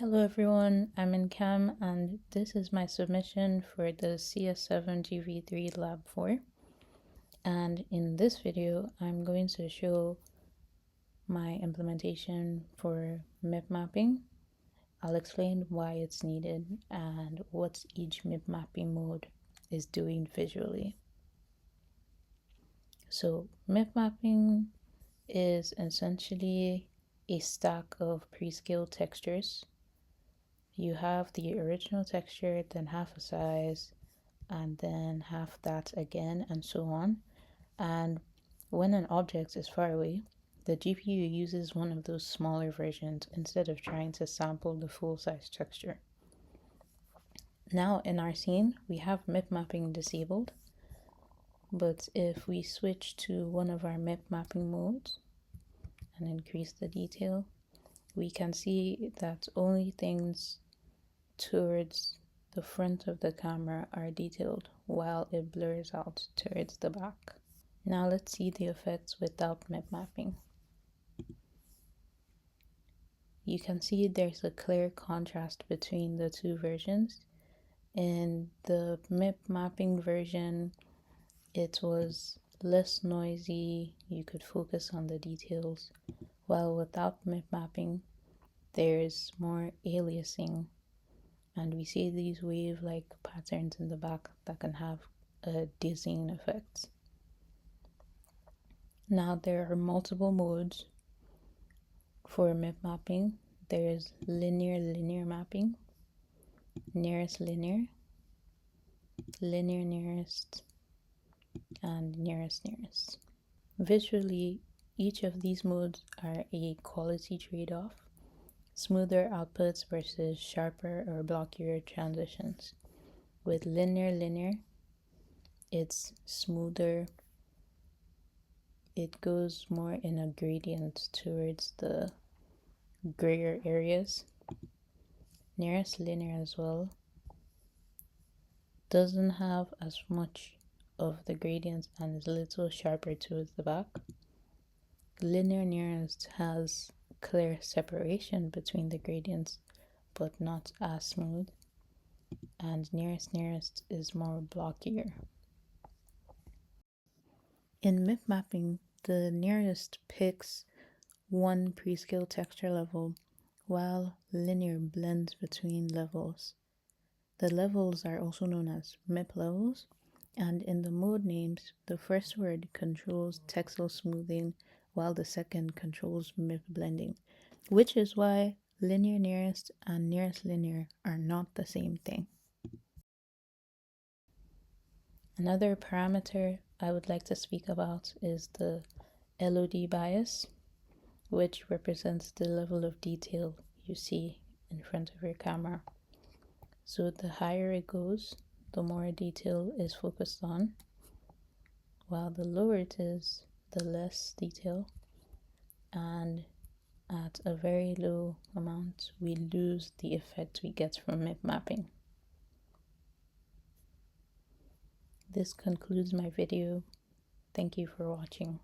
Hello everyone, I'm in Cam and this is my submission for the CS7GV3 Lab 4. And in this video, I'm going to show my implementation for MipMapping. I'll explain why it's needed and what each MipMapping mode is doing visually. So MipMapping is essentially a stack of pre-scaled textures. You have the original texture, then half a size, and then half that again, and so on. And when an object is far away, the GPU uses one of those smaller versions instead of trying to sample the full-size texture. Now in our scene, we have MipMapping disabled, but if we switch to one of our MipMapping modes and increase the detail, we can see that only things towards the front of the camera are detailed while it blurs out towards the back. Now let's see the effects without MipMapping. You can see there's a clear contrast between the two versions. In the MipMapping version, it was less noisy, you could focus on the details, while without MipMapping, there's more aliasing. And we see these wave-like patterns in the back that can have a dizzying effect. Now there are multiple modes for MipMapping. There's linear mapping, nearest linear, linear nearest, and nearest nearest. Visually, each of these modes are a quality trade-off. Smoother outputs versus sharper or blockier transitions. With linear, it's smoother. It goes more in a gradient towards the grayer areas. Nearest linear as well doesn't have as much of the gradient and is a little sharper towards the back. Linear nearest has clear separation between the gradients but not as smooth, and nearest is more blockier. In MipMapping, the nearest picks one prescale texture level while linear blends between levels. The levels are also known as MIP levels, and in the mode names, the first word controls texel smoothing while the second controls MIP blending, which is why linear nearest and nearest linear are not the same thing. Another parameter I would like to speak about is the LOD bias, which represents the level of detail you see in front of your camera. So the higher it goes, the more detail is focused on, while the lower it is, the less detail, and at a very low amount, we lose the effect we get from MipMapping. This concludes my video. Thank you for watching.